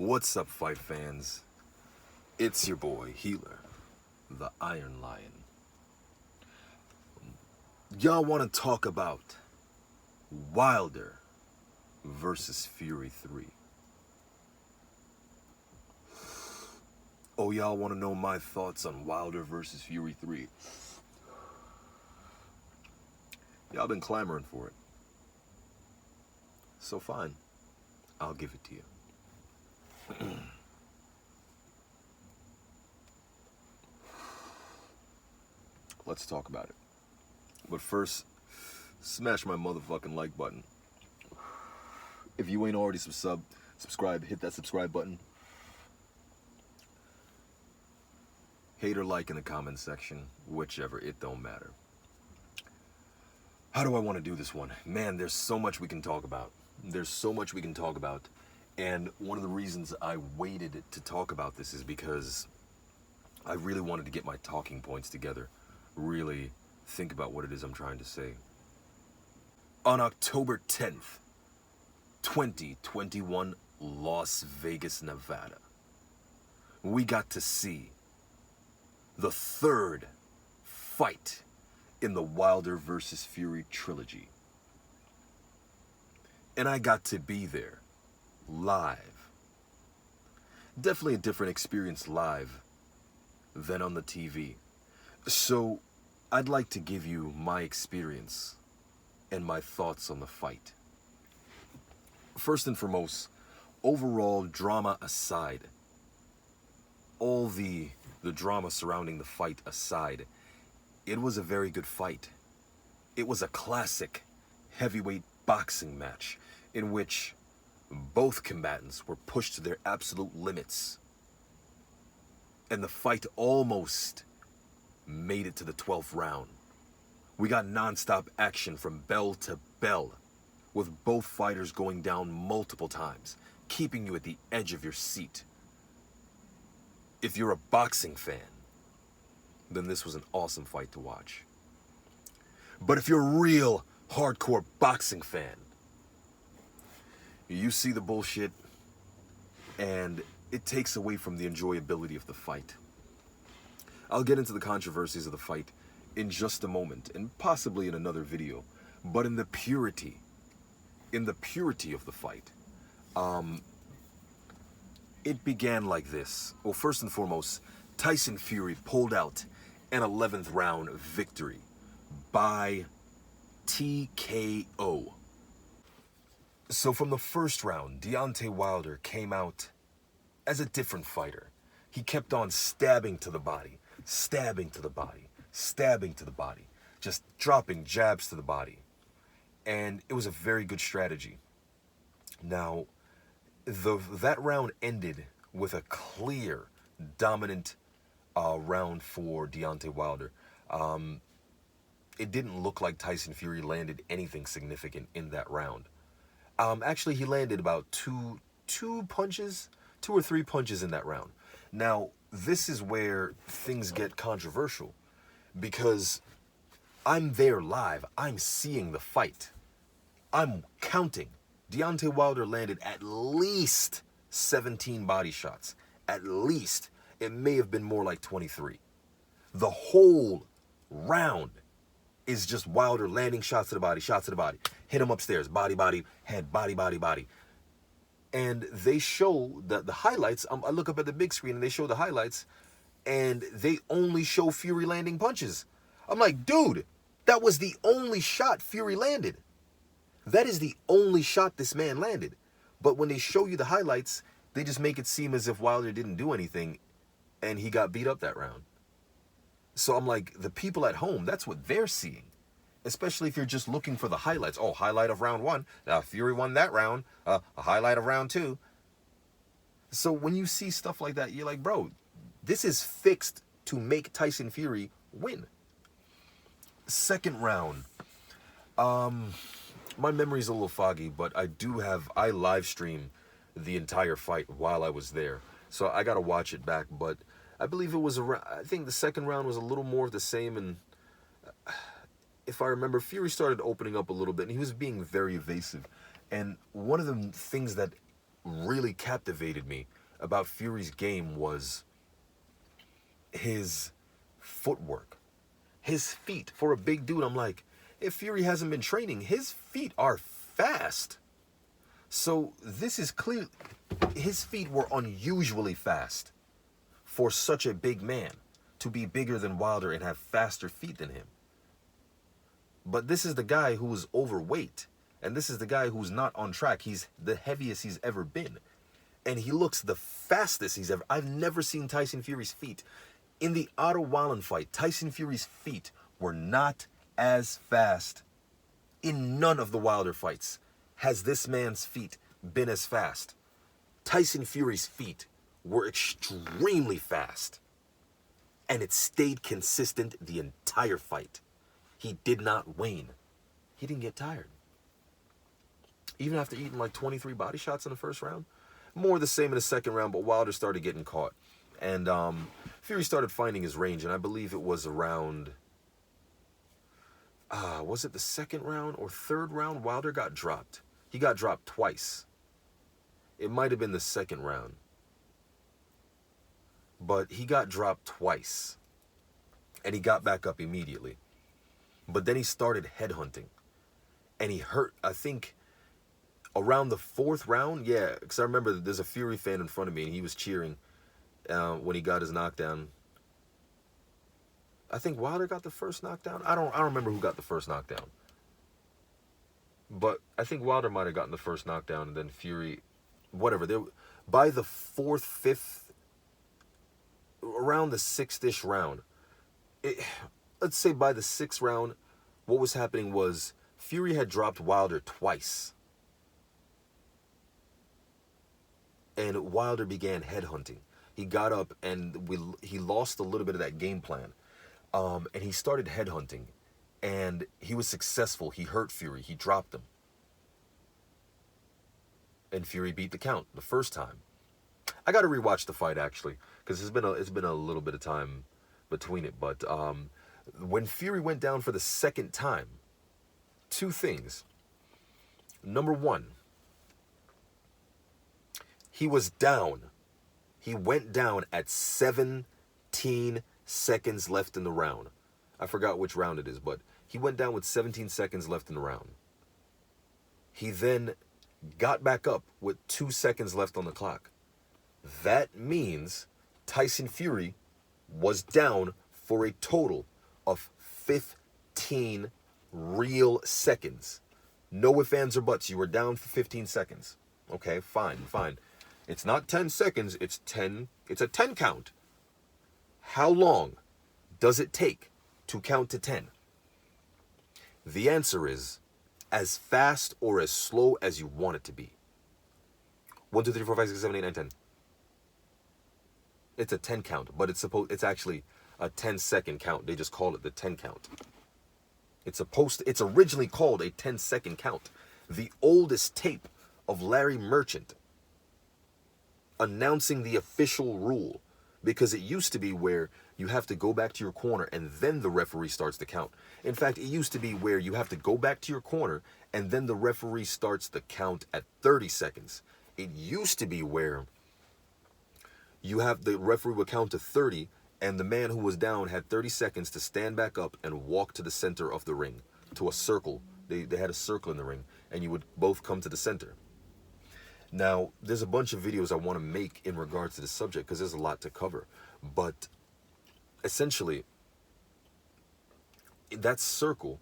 What's up, fight fans? It's your boy, Healer, the Iron Lion. Y'all want to talk about Wilder versus Fury 3. Oh, y'all want to know my thoughts on Wilder versus Fury 3? Y'all been clamoring for it. So fine, I'll give it to you. Let's talk about it. But first, smash my motherfucking like button. If you ain't already subscribe, hit that subscribe button. Hate or like in the comment section, whichever, it don't matter. How do I want to do this one? Man, there's so much we can talk about. And one of the reasons I waited to talk about this is because I really wanted to get my talking points together. Really think about what it is I'm trying to say. On October 10th, 2021, Las Vegas, Nevada, we got to see the third fight in the Wilder versus Fury trilogy. And I got to be there, live. Definitely a different experience live than on the TV. So, I'd like to give you my experience and my thoughts on the fight. First and foremost, overall drama aside, all the drama surrounding the fight aside, it was a very good fight. It was a classic heavyweight boxing match in which both combatants were pushed to their absolute limits. And the fight almost made it to the 12th round. We got non-stop action from bell to bell, with both fighters going down multiple times, keeping you at the edge of your seat. If you're a boxing fan, then this was an awesome fight to watch. But if you're a real hardcore boxing fan, you see the bullshit and it takes away from the enjoyability of the fight. I'll get into the controversies of the fight in just a moment, and possibly in another video. But in the purity of the fight, it began like this. Well, first and foremost, Tyson Fury pulled out an 11th round victory by TKO. So from the first round, Deontay Wilder came out as a different fighter. He kept on stabbing to the body, just dropping jabs to the body. And it was a very good strategy. Now, that round ended with a clear, dominant round for Deontay Wilder. It didn't look like Tyson Fury landed anything significant in that round. Actually, he landed about two or three punches in that round. Now, this is where things get controversial, because I'm there live. I'm seeing the fight. I'm counting. Deontay Wilder landed at least 17 body shots. At least. It may have been more like 23. The whole round is just Wilder landing shots to the body. Hit him upstairs, body, head, body. And they show the highlights. I look up at the big screen and they show the highlights, and they only show Fury landing punches. I'm like, dude, that was the only shot Fury landed. That is the only shot this man landed. But when they show you the highlights, they just make it seem as if Wilder didn't do anything and he got beat up that round. So I'm like, the people at home, that's what they're seeing. Especially if you're just looking for the highlights. Oh, highlight of round one. Fury won that round. A highlight of round two. So when you see stuff like that, you're like, bro, this is fixed to make Tyson Fury win. Second round. My memory's a little foggy, but I live stream the entire fight while I was there. So I got to watch it back. But I believe I think the second round was a little more of the same, and if I remember, Fury started opening up a little bit, and he was being very evasive. And one of the things that really captivated me about Fury's game was his footwork. His feet, for a big dude, I'm like, if Fury hasn't been training, his feet are fast. So this is clear. His feet were unusually fast for such a big man to be bigger than Wilder and have faster feet than him. But this is the guy who is overweight. And this is the guy who's not on track. He's the heaviest he's ever been. And he looks the fastest he's ever. I've never seen Tyson Fury's feet. In the Otto Wallen fight, Tyson Fury's feet were not as fast. In none of the Wilder fights has this man's feet been as fast. Tyson Fury's feet were extremely fast. And it stayed consistent the entire fight. He did not wane. He didn't get tired. Even after eating like 23 body shots in the first round. More the same in the second round, but Wilder started getting caught. And Fury started finding his range, and I believe it was around, was it the second round or third round? Wilder got dropped. He got dropped twice. It might have been the second round. But he got dropped twice. And he got back up immediately. But then he started headhunting. And he hurt, I think, around the fourth round. Yeah, because I remember there's a Fury fan in front of me, and he was cheering when he got his knockdown. I think Wilder got the first knockdown. I don't remember who got the first knockdown. But I think Wilder might have gotten the first knockdown, and then Fury, whatever. By the fourth, fifth, around the sixth-ish round, let's say by the sixth round, what was happening was Fury had dropped Wilder twice. And Wilder began headhunting. He got up and he lost a little bit of that game plan. And he started headhunting. And he was successful. He hurt Fury. He dropped him. And Fury beat the count the first time. I got to rewatch the fight, actually, because it's been a little bit of time between it. But when Fury went down for the second time, two things. Number one, he was down. He went down at 17 seconds left in the round. I forgot which round it is, but he went down with 17 seconds left in the round. He then got back up with 2 seconds left on the clock. That means Tyson Fury was down for a total of 15 real seconds. No ifs, ands, or buts. You were down for 15 seconds. Okay, fine. It's not 10 seconds, it's a 10 count. How long does it take to count to 10? The answer is as fast or as slow as you want it to be. 1, 2, 3, 4, 5, 6, 7, 8, 9, 10. It's a 10 count, but it's actually a 10-second count. They just call it the 10 count. It's originally called a 10-second count. The oldest tape of Larry Merchant announcing the official rule, because it used to be where you have to go back to your corner and then the referee starts the count. In fact, it used to be where you have to go back to your corner and then the referee starts the count at 30 seconds. It used to be where the referee would count to 30 and the man who was down had 30 seconds to stand back up and walk to the center of the ring, to a circle. They had a circle in the ring, and you would both come to the center. Now, there's a bunch of videos I want to make in regards to this subject because there's a lot to cover. But essentially, that circle,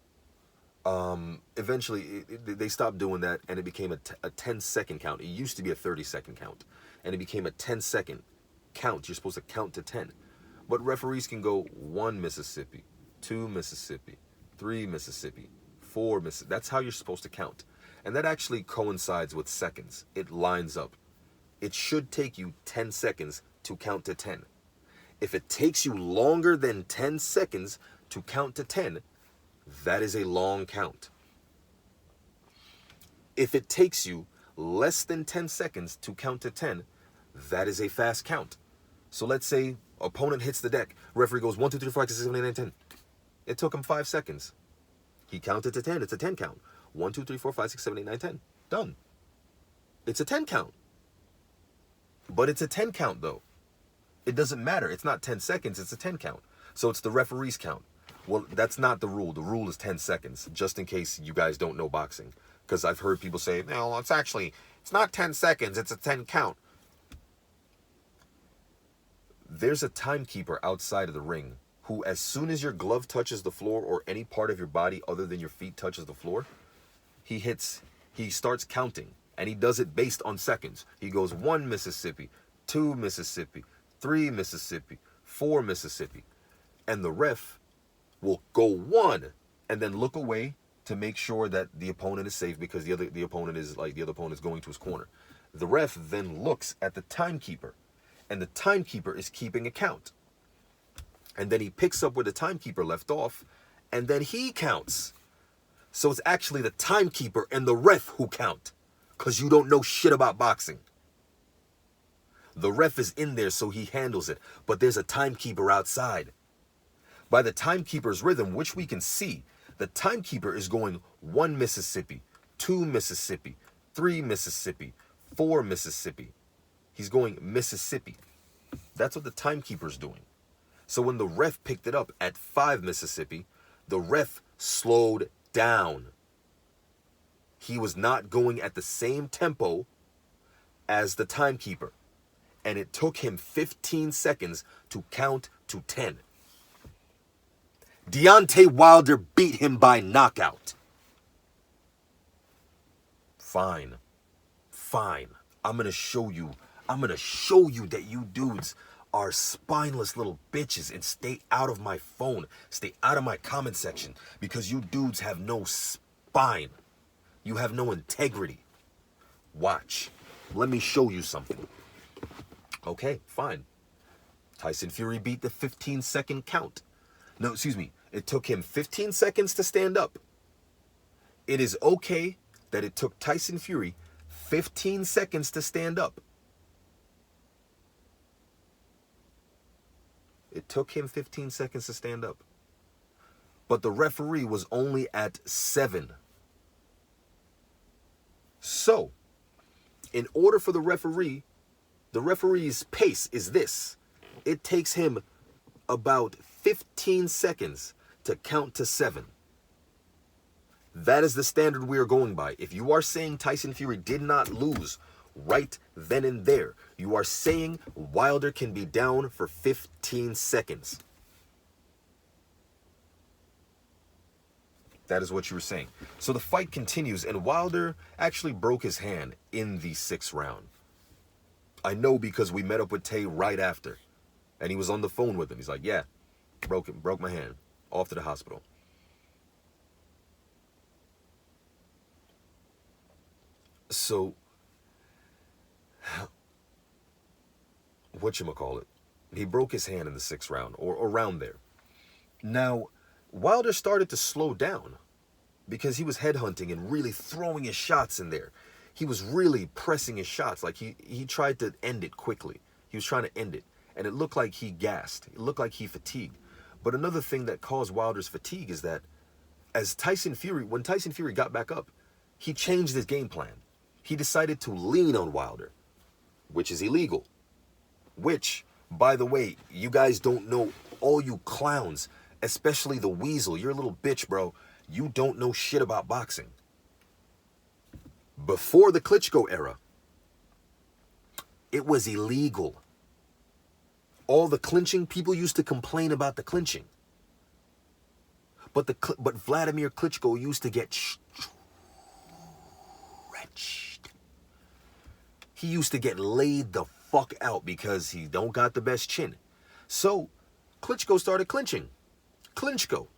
eventually they stopped doing that and it became a 10-second count. It used to be a 30-second count and it became a 10-second count. You're supposed to count to 10. But referees can go 1 Mississippi, 2 Mississippi, 3 Mississippi, 4 Mississippi. That's how you're supposed to count. And that actually coincides with seconds. It lines up. It should take you 10 seconds to count to 10. If it takes you longer than 10 seconds to count to 10, that is a long count. If it takes you less than 10 seconds to count to 10, that is a fast count. So let's say opponent hits the deck. Referee goes 1, 2, 3, 4, 5, 6, 7, 8, 9, 10. It took him 5 seconds. He counted to 10. It's a 10 count. 1, 2, 3, 4, 5, 6, 7, 8, 9, 10. Done. It's a 10 count. But it's a 10 count, though. It doesn't matter. It's not 10 seconds. It's a 10 count. So it's the referee's count. Well, that's not the rule. The rule is 10 seconds, just in case you guys don't know boxing. Because I've heard people say, no, it's not 10 seconds. It's a 10 count. There's a timekeeper outside of the ring who, as soon as your glove touches the floor or any part of your body other than your feet touches the floor, he starts counting. And he does it based on seconds. He goes 1 Mississippi, 2 Mississippi, 3 Mississippi, 4 Mississippi. And the ref will go 1 and then look away to make sure that the opponent is safe, because the other opponent is going to his corner. The ref then looks at the timekeeper, and the timekeeper is keeping a count. And then he picks up where the timekeeper left off, and then he counts. So it's actually the timekeeper and the ref who count, because you don't know shit about boxing. The ref is in there, so he handles it, but there's a timekeeper outside. By the timekeeper's rhythm, which we can see, the timekeeper is going 1 Mississippi, 2 Mississippi, 3 Mississippi, 4 Mississippi. He's going Mississippi. That's what the timekeeper's doing. So when the ref picked it up at 5 Mississippi, the ref slowed down. He was not going at the same tempo as the timekeeper. And it took him 15 seconds to count to 10. Deontay Wilder beat him by knockout. Fine. I'm going to show you that you dudes are spineless little bitches, and stay out of my phone. Stay out of my comment section, because you dudes have no spine. You have no integrity. Watch. Let me show you something. Okay, fine. Tyson Fury beat the 15-second count. No, excuse me. It took him 15 seconds to stand up. It is okay that it took Tyson Fury 15 seconds to stand up. It took him 15 seconds to stand up. But the referee was only at 7. So, in order for the referee's pace is this. It takes him about 15 seconds to count to 7. That is the standard we are going by. If you are saying Tyson Fury did not lose right then and there, you are saying Wilder can be down for 15 seconds. That is what you were saying. So the fight continues, and Wilder actually broke his hand in the 6th round. I know, because we met up with Tay right after, and he was on the phone with him. He's like, yeah, broke my hand. Off to the hospital. So, whatchamacallit, he broke his hand in the 6th round, or around there. Now, Wilder started to slow down, because he was headhunting and really throwing his shots in there. He was really pressing his shots. Like, he tried to end it quickly. He was trying to end it. And it looked like he gassed. It looked like he fatigued. But another thing that caused Wilder's fatigue is that when Tyson Fury got back up, he changed his game plan. He decided to lean on Wilder, which is illegal. Which, by the way, you guys don't know, all you clowns, especially the Weasel, you're a little bitch, bro. You don't know shit about boxing. Before the Klitschko era, it was illegal. All the clinching, people used to complain about the clinching. But Vladimir Klitschko used to get stretched. He used to get laid the fuck out because he don't got the best chin. So Klitschko started clinching. Klitschko.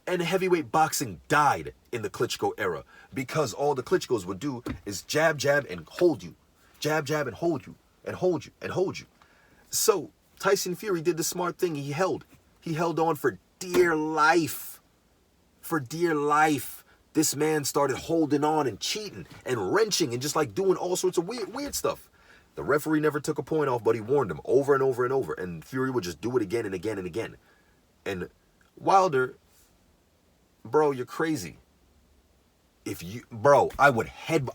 And heavyweight boxing died in the Klitschko era, because all the Klitschkos would do is jab, jab, and hold you. Jab, jab, and hold you. And hold you. And hold you. So Tyson Fury did the smart thing. He held on for dear life. For dear life. This man started holding on and cheating and wrenching and just like doing all sorts of weird stuff. The referee never took a point off, but he warned him over and over and over. And Fury would just do it again and again and again. And Wilder, bro, you're crazy. I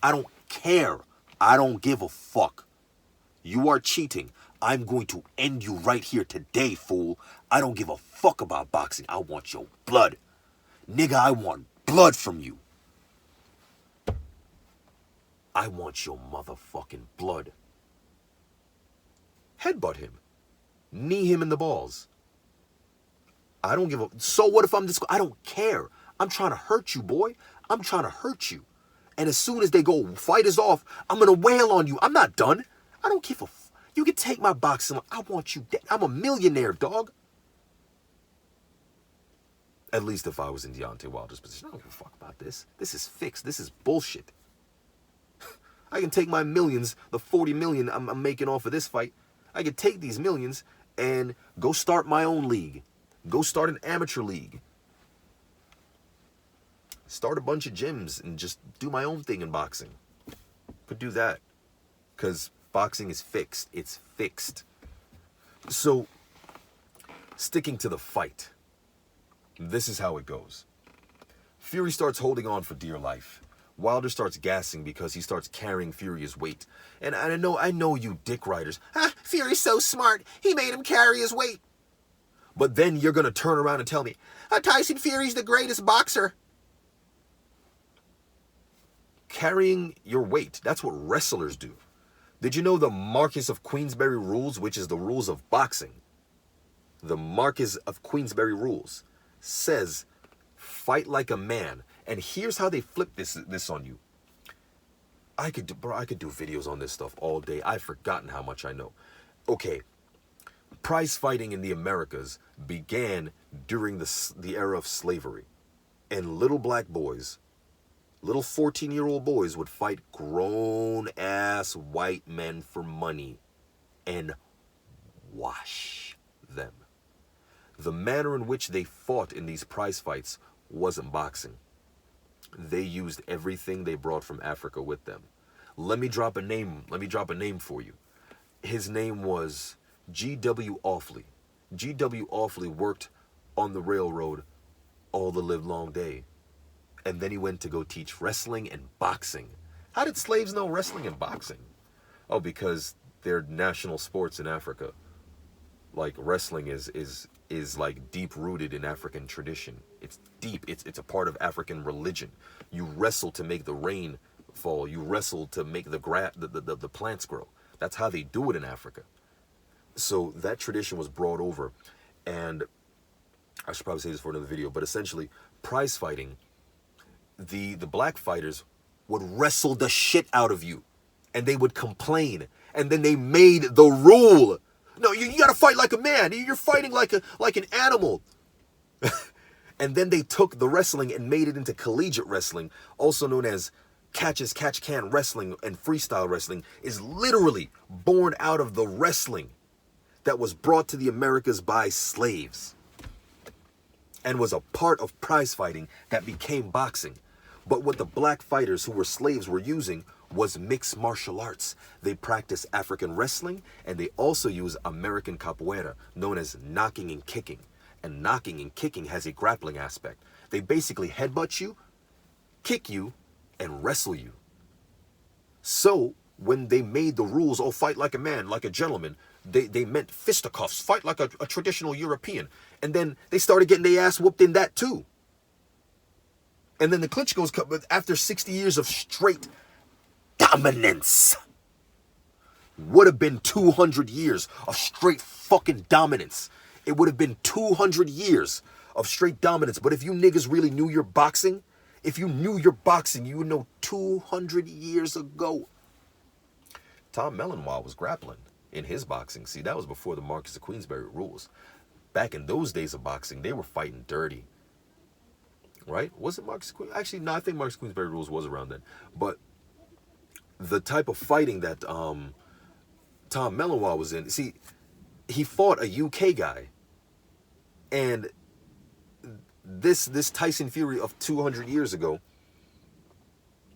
don't care. I don't give a fuck. You are cheating. I'm going to end you right here today, fool. I don't give a fuck about boxing. I want your blood. Nigga, I want blood from you. I want your motherfucking blood. Headbutt him. Knee him in the balls. I don't give a... So what if I'm this... I don't care. I'm trying to hurt you, boy. I'm trying to hurt you. And as soon as they go, fight is off, I'm going to wail on you. I'm not done. I don't give a... You can take my boxing. I want you dead. I'm a millionaire, dog. At least if I was in Deontay Wilder's position. I don't give a fuck about this. This is fixed. This is bullshit. I can take my millions, the 40 million I'm making off of this fight. I can take these millions and go start my own league. Go start an amateur league. Start a bunch of gyms and just do my own thing in boxing. Could do that. Because boxing is fixed. It's fixed. So, sticking to the fight. This is how it goes. Fury starts holding on for dear life. Wilder starts gassing because he starts carrying Fury's weight. And I know you dick riders. Fury's so smart. He made him carry his weight. But then you're going to turn around and tell me, Tyson Fury's the greatest boxer. Carrying your weight, that's what wrestlers do. Did you know the Marquess of Queensberry rules, which is the rules of boxing? The Marquess of Queensberry rules says, fight like a man. And here's how they flip this on you. I could do videos on this stuff all day. I've forgotten how much I know. Okay, prize fighting in the Americas began during the era of slavery. And little black boys, little 14-year-old boys would fight grown-ass white men for money and wash them. The manner in which they fought in these prize fights wasn't boxing. They used everything they brought from Africa with them. Let me drop a name for you. His name was G.W. Offley. G.W. Offley worked on the railroad all the livelong day. And then he went to go teach wrestling and boxing. How did slaves know wrestling and boxing? Oh, because they're national sports in Africa. Like wrestling is like deep rooted in African tradition. It's deep. It's a part of African religion. You wrestle to make the rain fall. You wrestle to make the plants grow. That's how they do it in Africa. So that tradition was brought over, and I should probably say this for another video, but essentially prize fighting, the black fighters would wrestle the shit out of you, and they would complain, and then they made the rule. No, you gotta fight like a man. You're fighting like an animal. And then they took the wrestling and made it into collegiate wrestling, also known as catch-as-catch-can wrestling, and freestyle wrestling is literally born out of the wrestling that was brought to the Americas by slaves and was a part of prize fighting that became boxing. But what the black fighters who were slaves were using was mixed martial arts. They practice African wrestling, and they also use American capoeira, known as knocking and kicking. And knocking and kicking has a grappling aspect. They basically headbutt you, kick you, and wrestle you. So when they made the rules, oh, fight like a man, like a gentleman, they meant fisticuffs, fight like a traditional European. And then they started getting their ass whooped in that too. And then the Klitschko's come after 60 years of straight dominance. Would have been 200 years of straight fucking dominance. It would have been 200 years of straight dominance. But if you niggas really knew your boxing, if you knew your boxing, you would know 200 years ago. Tom Mellenwall was grappling in his boxing. See, that was before the Marquess of Queensberry rules. Back in those days of boxing, they were fighting dirty. Right? Was it Marquess of Queensberry? Actually, no, I think Marquess of Queensberry rules was around then. But the type of fighting that Tom Mellenwall was in, see, he fought a UK guy. And this Tyson Fury of 200 years ago,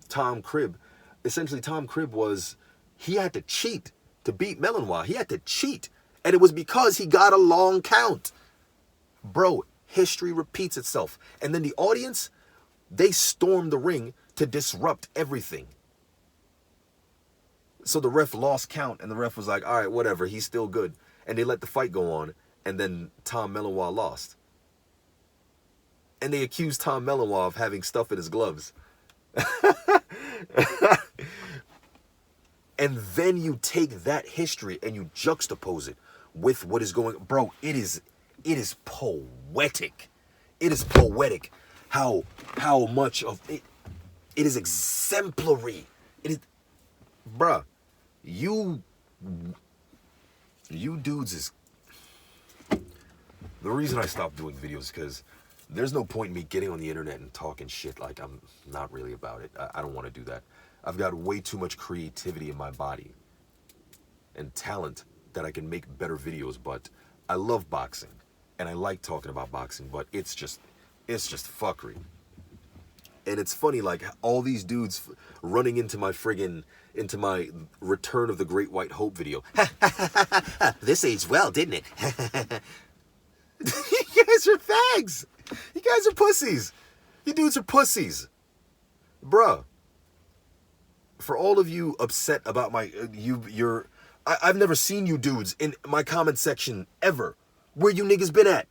Tom Cribb, essentially Tom Cribb he had to cheat to beat Mellenwall. He had to cheat. And it was because he got a long count. Bro, history repeats itself. And then the audience, they stormed the ring to disrupt everything. So the ref lost count, and the ref was like, all right, whatever, he's still good. And they let the fight go on, and then Tom Mellowa lost. And they accused Tom Mellowa of having stuff in his gloves. And then you take that history and you juxtapose it with what is going. Bro, it is poetic. It is poetic how much of it is exemplary. It is, bruh, you dudes is. The reason I stopped doing videos is because there's no point in me getting on the internet and talking shit. Like, I'm not really about it. I don't want to do that. I've got way too much creativity in my body and talent that I can make better videos, but I love boxing and I like talking about boxing, but it's just fuckery. And it's funny, like, all these dudes running into my Return of the Great White Hope video. This aged well, didn't it? You guys are fags. You guys are pussies. You dudes are pussies. Bruh. For all of you upset about my, I've never seen you dudes in my comment section ever. Where you niggas been at?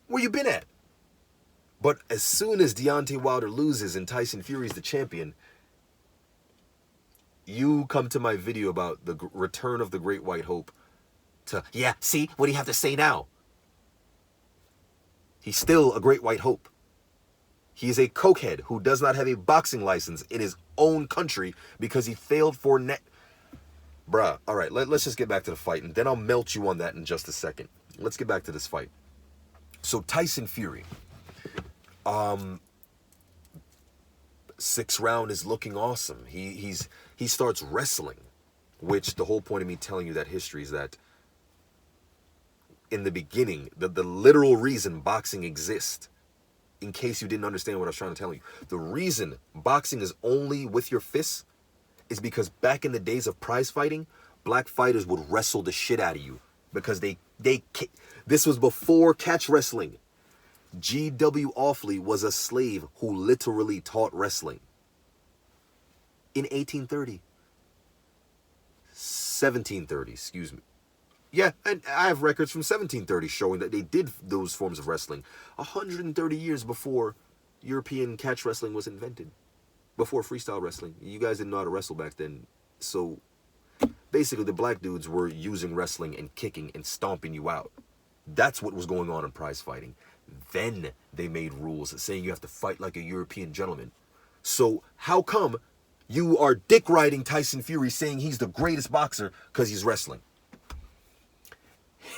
Where you been at? But as soon as Deontay Wilder loses and Tyson Fury's the champion, you come to my video about the Return of the Great White Hope to, yeah, see, what do you have to say now? He's still a Great White Hope. He is a cokehead who does not have a boxing license in his own country because he failed for net. Bruh, all right, let's just get back to the fight, and then I'll melt you on that in just a second. Let's get back to this fight. So Tyson Fury, 6th round is looking awesome. He starts wrestling, which the whole point of me telling you that history is that in the beginning, the literal reason boxing exists, in case you didn't understand what I was trying to tell you, the reason boxing is only with your fists is because back in the days of prize fighting, black fighters would wrestle the shit out of you because this was before catch wrestling. G.W. Awfully was a slave who literally taught wrestling in 1830. 1730, excuse me. Yeah, and I have records from 1730 showing that they did those forms of wrestling 130 years before European catch wrestling was invented. Before freestyle wrestling. You guys didn't know how to wrestle back then. So basically the black dudes were using wrestling and kicking and stomping you out. That's what was going on in prize fighting. Then they made rules saying you have to fight like a European gentleman. So how come you are dick riding Tyson Fury saying he's the greatest boxer because he's wrestling?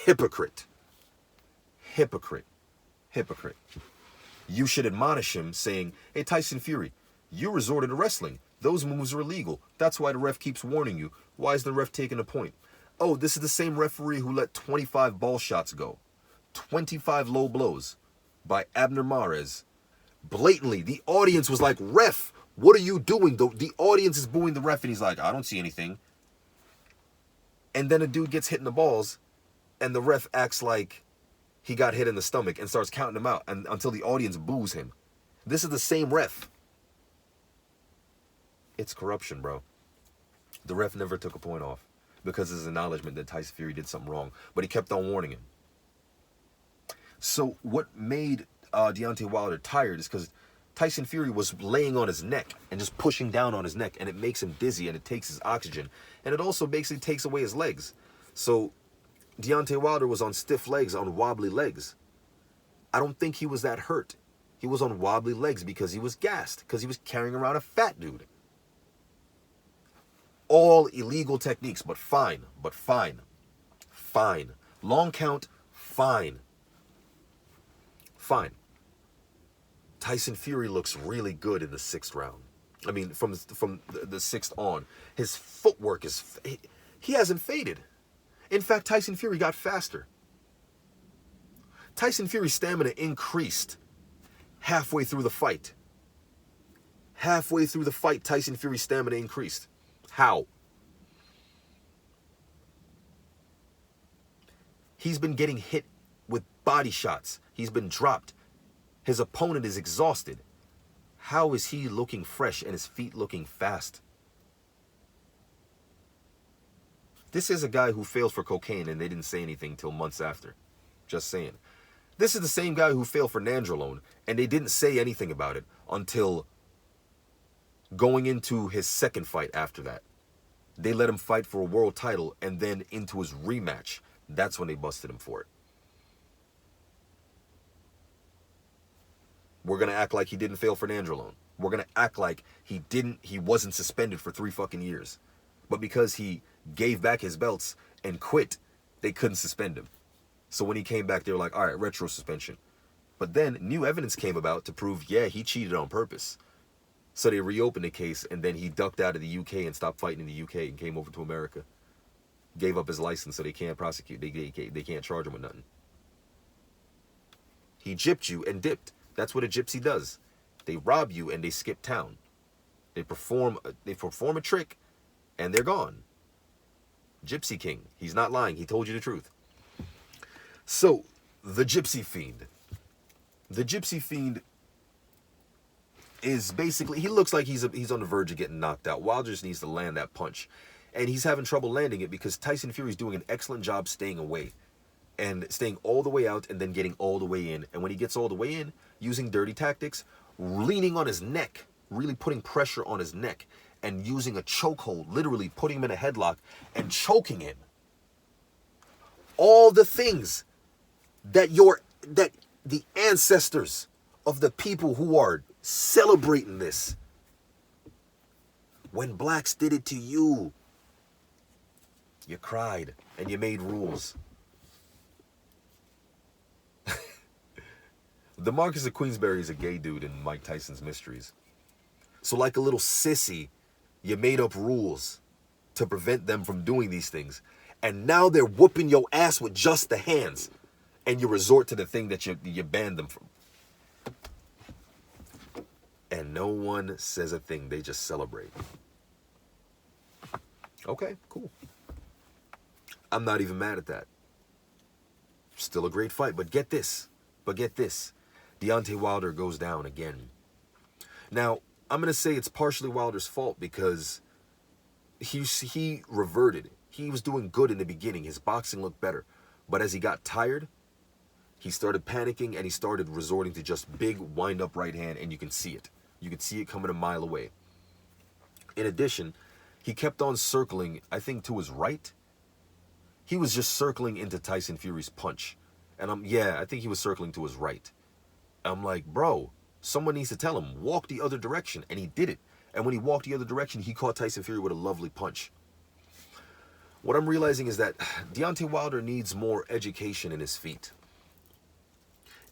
Hypocrite. Hypocrite. Hypocrite. You should admonish him saying, hey, Tyson Fury, you resorted to wrestling. Those moves are illegal. That's why the ref keeps warning you. Why is the ref taking a point? Oh, this is the same referee who let 25 ball shots go. 25 low blows by Abner Mares. Blatantly, the audience was like, ref, what are you doing? The audience is booing the ref, and he's like, I don't see anything. And then a dude gets hit in the balls, and the ref acts like he got hit in the stomach and starts counting him out until the audience boos him. This is the same ref. It's corruption, bro. The ref never took a point off because of his acknowledgement that Tyson Fury did something wrong, but he kept on warning him. So what made Deontay Wilder tired is because Tyson Fury was laying on his neck and just pushing down on his neck, and it makes him dizzy and it takes his oxygen, and it also basically takes away his legs. So Deontay Wilder was on stiff legs, on wobbly legs. I don't think he was that hurt. He was on wobbly legs because he was gassed, because he was carrying around a fat dude. All illegal techniques, but fine. Fine. Long count, fine. Fine. Tyson Fury looks really good in the 6th round. I mean, from the 6th on. His footwork is... He hasn't faded. In fact, Tyson Fury got faster. Tyson Fury's stamina increased halfway through the fight. Halfway through the fight, Tyson Fury's stamina increased. How? He's been getting hit with body shots. He's been dropped. His opponent is exhausted. How is he looking fresh and his feet looking fast? This is a guy who failed for cocaine and they didn't say anything till months after. Just saying. This is the same guy who failed for nandrolone and they didn't say anything about it until going into his second fight after that. They let him fight for a world title, and then into his rematch, that's when they busted him for it. We're going to act like he didn't fail for nandrolone. We're going to act like he wasn't suspended for 3 fucking years. But because he gave back his belts and quit, they couldn't suspend him. So when he came back, they were like, all right, retro suspension. But then new evidence came about to prove, yeah, he cheated on purpose. So they reopened the case, and then he ducked out of the UK and stopped fighting in the UK and came over to America. Gave up his license so they can't prosecute. They can't charge him with nothing. He gypped you and dipped. That's what a gypsy does. They rob you and they skip town. They perform a trick and they're gone. Gypsy King. He's not lying. He told you the truth. So, the Gypsy Fiend. The Gypsy Fiend is basically, he looks like he's on the verge of getting knocked out. Wilder just needs to land that punch. And he's having trouble landing it because Tyson Fury's doing an excellent job staying away. And staying all the way out and then getting all the way in. And when he gets all the way in, using dirty tactics, leaning on his neck, really putting pressure on his neck, and using a chokehold, literally putting him in a headlock and choking him. All the things that the ancestors of the people who are celebrating this, when blacks did it to you, you cried and you made rules. The Marquis of Queensberry is a gay dude in Mike Tyson's Mysteries. So like a little sissy, you made up rules to prevent them from doing these things. And now they're whooping your ass with just the hands. And you resort to the thing that you banned them from. And no one says a thing. They just celebrate. Okay, cool. I'm not even mad at that. Still a great fight. But get this. Deontay Wilder goes down again. Now, I'm going to say it's partially Wilder's fault because he reverted. He was doing good in the beginning. His boxing looked better. But as he got tired, he started panicking and he started resorting to just big wind-up right hand, and you can see it. You can see it coming a mile away. In addition, he kept on circling, I think, to his right. He was just circling into Tyson Fury's punch. And I think he was circling to his right. I'm like, bro, someone needs to tell him, walk the other direction. And he did it. And when he walked the other direction, he caught Tyson Fury with a lovely punch. What I'm realizing is that Deontay Wilder needs more education in his feet.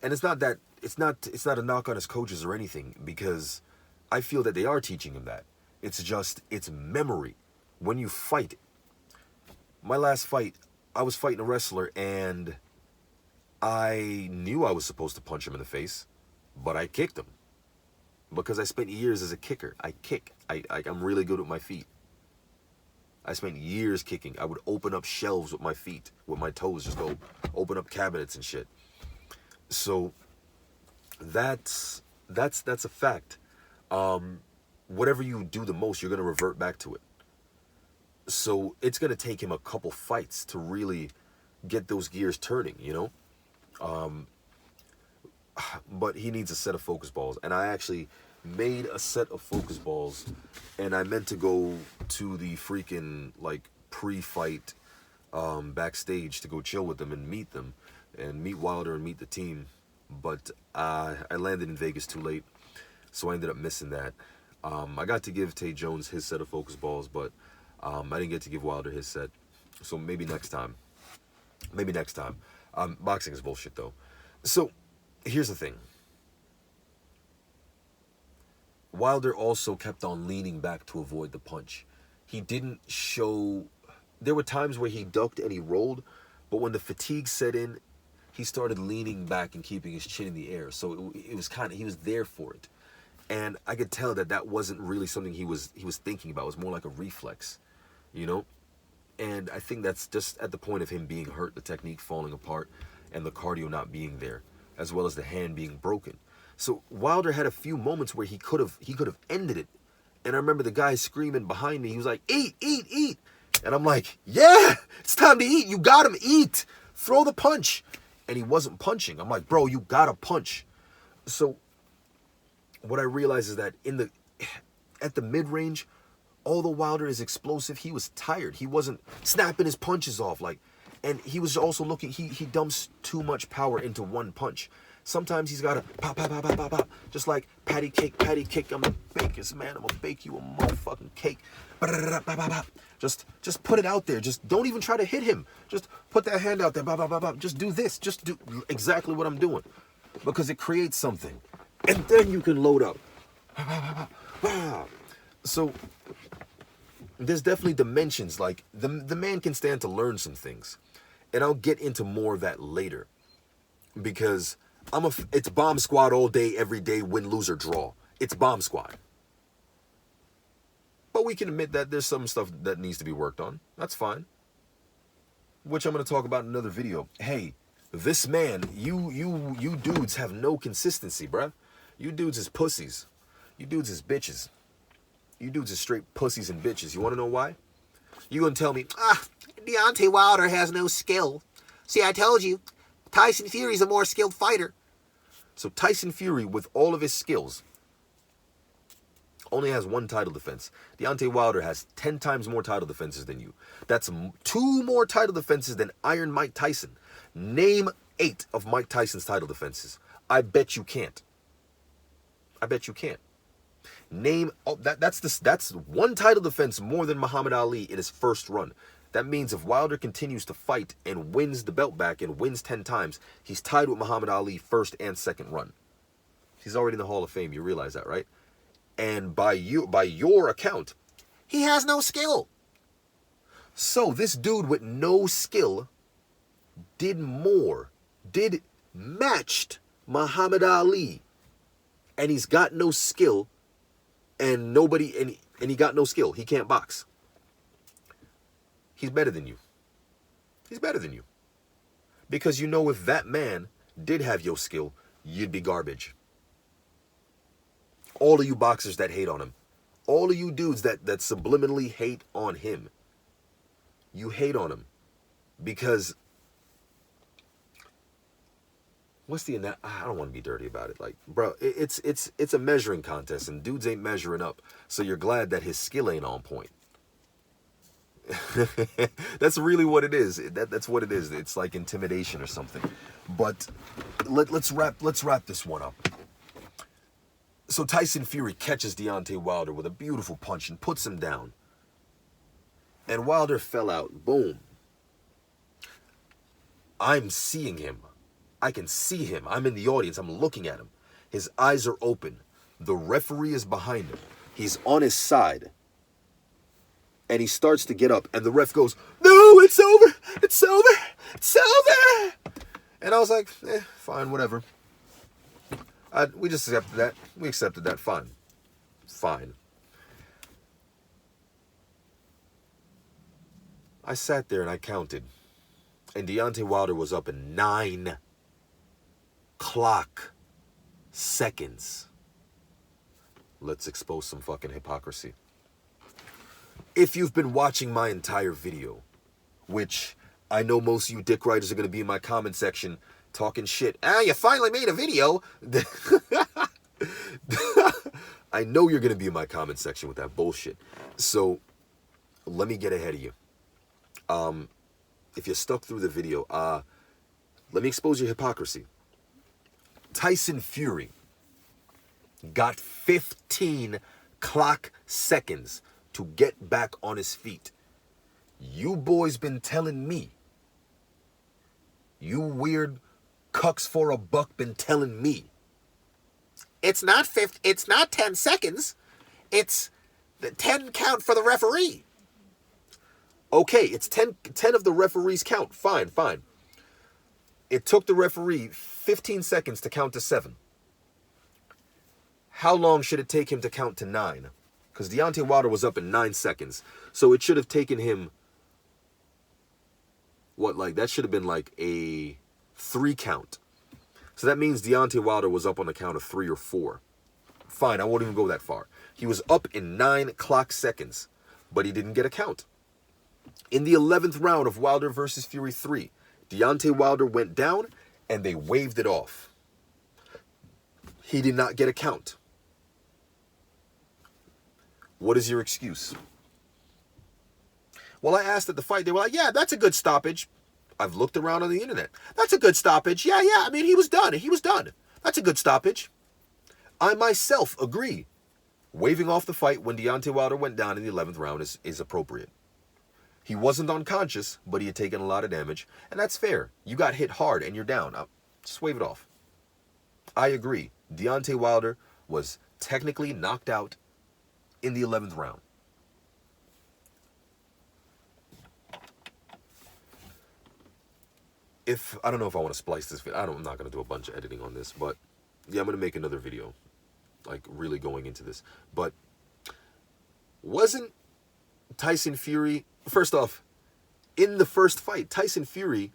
And it's not a knock on his coaches or anything, because I feel that they are teaching him that. It's memory. When you fight, my last fight, I was fighting a wrestler and I knew I was supposed to punch him in the face, but I kicked him. Because I spent years as a kicker. I kick. I'm really good with my feet. I spent years kicking. I would open up shelves with my feet, with my toes, just go open up cabinets and shit. So that's a fact. Whatever you do the most, you're going to revert back to it. So it's going to take him a couple fights to really get those gears turning, you know? But he needs a set of focus balls. And I actually made a set of focus balls, and I meant to go to the freaking, like, pre-fight backstage to go chill with them and meet them, and meet Wilder and meet the team. But I landed in Vegas too late, so I ended up missing that. I got to give Tay Jones his set of focus balls, but I didn't get to give Wilder his set. So maybe next time. Boxing is bullshit, though. So here's the thing. Wilder also kept on leaning back to avoid the punch. He didn't show... There were times where he ducked and he rolled, but when the fatigue set in, he started leaning back and keeping his chin in the air. So it was kind of... He was there for it. And I could tell that wasn't really something he was thinking about. It was more like a reflex, you know? And I think that's just at the point of him being hurt, the technique falling apart, and the cardio not being there, as well as the hand being broken. So Wilder had a few moments where he could have ended it. And I remember the guy screaming behind me. He was like, eat, eat, eat. And I'm like, yeah, it's time to eat. You got him. Eat. Throw the punch. And he wasn't punching. I'm like, bro, you got to punch. So what I realized is that at the mid-range, although Wilder is explosive, he was tired. He wasn't snapping his punches off. And he was also looking, he dumps too much power into one punch. Sometimes he's got to pop, pop, pop, pop, pop, pop. Just like patty cake. I'm going to bake this, man. I'm going to bake you a motherfucking cake. Just put it out there. Just don't even try to hit him. Just put that hand out there. Just do this. Just do exactly what I'm doing. Because it creates something. And then you can load up. So there's definitely dimensions. Like the man can stand to learn some things. And I'll get into more of that later. Because it's bomb squad all day, every day, win, lose, or draw. It's bomb squad. But we can admit that there's some stuff that needs to be worked on. That's fine. Which I'm going to talk about in another video. Hey, this man, you dudes have no consistency, bruh. You dudes is pussies. You dudes is bitches. You dudes is straight pussies and bitches. You want to know why? You going to tell me, Deontay Wilder has no skill. See, I told you, Tyson Fury's a more skilled fighter. So Tyson Fury, with all of his skills, only has one title defense. Deontay Wilder has 10 times more title defenses than you. That's 2 more title defenses than Iron Mike Tyson. Name 8 of Mike Tyson's title defenses. I bet you can't. I bet you can't. Name that's 1 title defense more than Muhammad Ali in his first run. That means if Wilder continues to fight and wins the belt back and wins 10 times, he's tied with Muhammad Ali first and second run. He's already in the Hall of Fame. You realize that, right? And by your account, he has no skill. So this dude with no skill matched Muhammad Ali. And he's got no skill, and he got no skill. He can't box. He's better than you. He's better than you. Because you know if that man did have your skill, you'd be garbage. All of you boxers that hate on him. All of you dudes that subliminally hate on him. You hate on him. Because I don't want to be dirty about it. Like, bro, it's a measuring contest and dudes ain't measuring up. So you're glad that his skill ain't on point. That's really what it is. That's what it is. It's like intimidation or something. But let's wrap this one up. So Tyson Fury catches Deontay Wilder with a beautiful punch and puts him down. And Wilder fell out. Boom. I'm seeing him. I can see him. I'm in the audience. I'm looking at him. His eyes are open. The referee is behind him. He's on his side. And he starts to get up. And the ref goes, no, it's over. It's over. It's over. And I was like, fine, whatever. We just accepted that. We accepted that. Fine. Fine. I sat there and I counted. And Deontay Wilder was up in 9 clock seconds. Let's expose some fucking hypocrisy. If you've been watching my entire video, which I know most of you dick writers are going to be in my comment section talking shit. You finally made a video. I know you're going to be in my comment section with that bullshit. So let me get ahead of you. If you're stuck through the video, let me expose your hypocrisy. Tyson Fury got 15 clock seconds to get back on his feet. You boys been telling me, you weird cucks for a buck been telling me, it's not 10 seconds, it's the 10 count for the referee. Okay, it's 10 of the referee's count. Fine. It took the referee 15 seconds to count to 7. How long should it take him to count to 9? Because Deontay Wilder was up in 9 seconds. So it should have taken him, that should have been like a 3 count. So that means Deontay Wilder was up on the count of 3 or 4. Fine, I won't even go that far. He was up in 9 clock seconds, but he didn't get a count. In the 11th round of Wilder versus Fury 3, Deontay Wilder went down and they waved it off. He did not get a count. What is your excuse? Well, I asked at the fight, they were like, yeah, that's a good stoppage. I've looked around on the internet. That's a good stoppage. Yeah, I mean, he was done. He was done. That's a good stoppage. I myself agree. Waving off the fight when Deontay Wilder went down in the 11th round is appropriate. He wasn't unconscious, but he had taken a lot of damage, and that's fair. You got hit hard and you're down. Just wave it off. I agree. Deontay Wilder was technically knocked out in the 11th round. I don't know if I want to splice this video. I'm not going to do a bunch of editing on this, but yeah, I'm going to make another video, like really going into this. But wasn't Tyson Fury, first off, in the first fight, Tyson Fury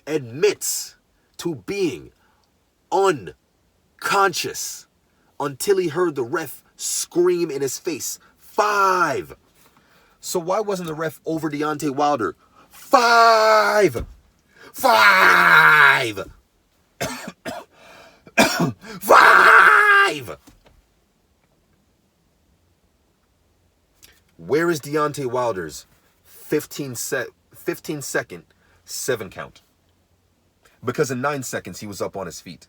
admits to being unconscious until he heard the ref scream in his face, 5. So why wasn't the ref over Deontay Wilder? 5! 5! 5! Where is Deontay Wilder's 15-second 7 count? Because in 9 seconds, he was up on his feet.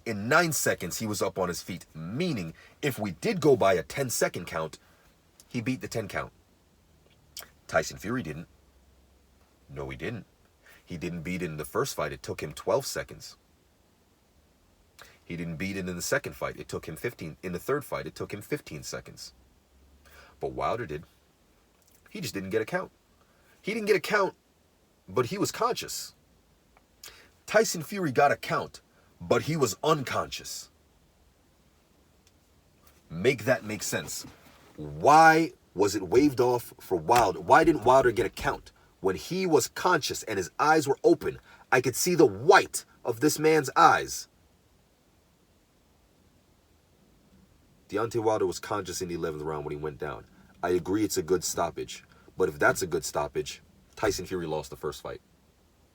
In 9 seconds, he was up on his feet. Meaning, if we did go by a 10-second count, he beat the 10 count. Tyson Fury didn't. No, he didn't. He didn't beat it in the first fight. It took him 12 seconds. He didn't beat it in the second fight. It took him 15. In the third fight, it took him 15 seconds. But Wilder did. He just didn't get a count. He didn't get a count, but he was conscious. Tyson Fury got a count, but he was unconscious. Make that make sense. Why was it waved off for Wilder? Why didn't Wilder get a count? When he was conscious and his eyes were open, I could see the white of this man's eyes. Deontay Wilder was conscious in the 11th round when he went down. I agree it's a good stoppage. But if that's a good stoppage, Tyson Fury lost the first fight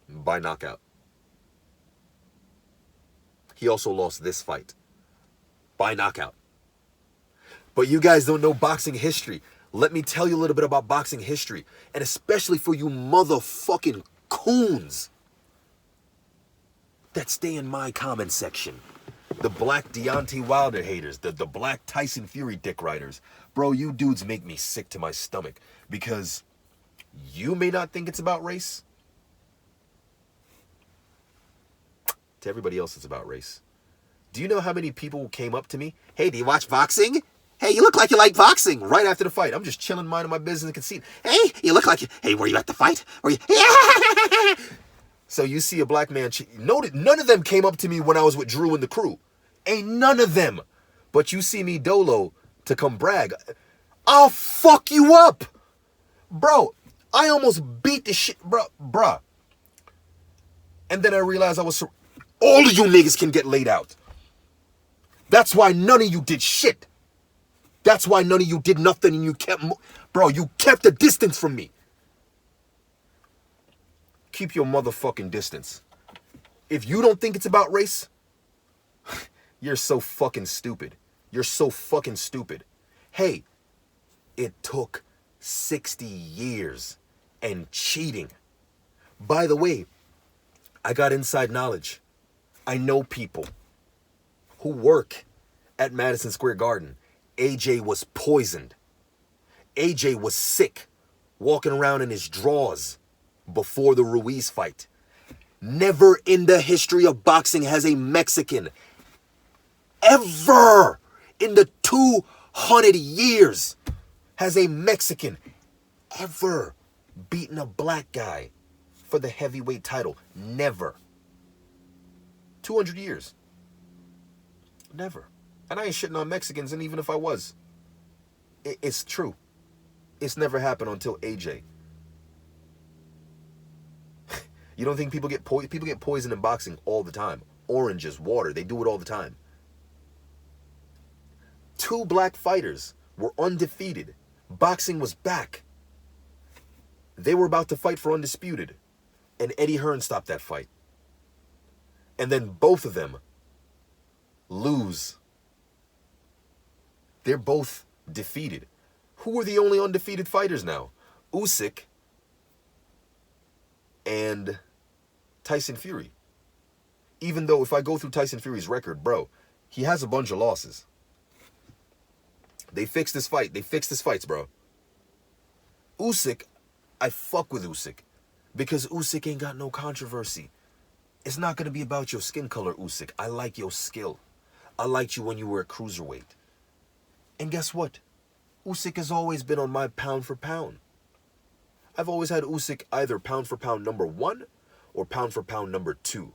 by knockout. He also lost this fight by knockout. But you guys don't know boxing history. Let me tell you a little bit about boxing history. And especially for you motherfucking coons that stay in my comment section. The black Deontay Wilder haters. The black Tyson Fury dick riders. Bro, you dudes make me sick to my stomach. Because you may not think it's about race. To everybody else, it's about race. Do you know how many people came up to me? Hey, do you watch boxing? Hey, you look like you like boxing. Right after the fight. I'm just chilling, minding my business and conceit. Hey, you look like you... Hey, were you at the fight? Were you... So you see a black man... None of them came up to me when I was with Drew and the crew. Ain't none of them. But you see me dolo to come brag. I'll fuck you up. Bro, I almost beat the shit... Bruh. And then I realized I was... All of you niggas can get laid out. That's why none of you did shit. That's why none of you did nothing and you kept... Bro, you kept a distance from me. Keep your motherfucking distance. If you don't think it's about race, you're so fucking stupid. You're so fucking stupid. Hey, it took 60 years and cheating. By the way, I got inside knowledge. I know people who work at Madison Square Garden. AJ was poisoned. AJ was sick, walking around in his drawers before the Ruiz fight. Never in the history of boxing has a Mexican ever in the 200 years has a Mexican ever beaten a black guy for the heavyweight title. Never. 200 years. Never. And I ain't shitting on Mexicans, and even if I was, it's true. It's never happened until AJ. You don't think people get poisoned in boxing all the time? Oranges, water, they do it all the time. 2 black fighters were undefeated. Boxing was back. They were about to fight for undisputed, and Eddie Hearn stopped that fight. And then both of them lose. They're both defeated. Who are the only undefeated fighters now? Usyk and Tyson Fury. Even though if I go through Tyson Fury's record, bro, he has a bunch of losses. They fixed this fight. They fixed his fights, bro. Usyk, I fuck with Usyk because Usyk ain't got no controversy. It's not going to be about your skin color, Usyk. I like your skill. I liked you when you were a cruiserweight. And guess what? Usyk has always been on my pound for pound. I've always had Usyk either pound for pound number 1 or pound for pound number 2.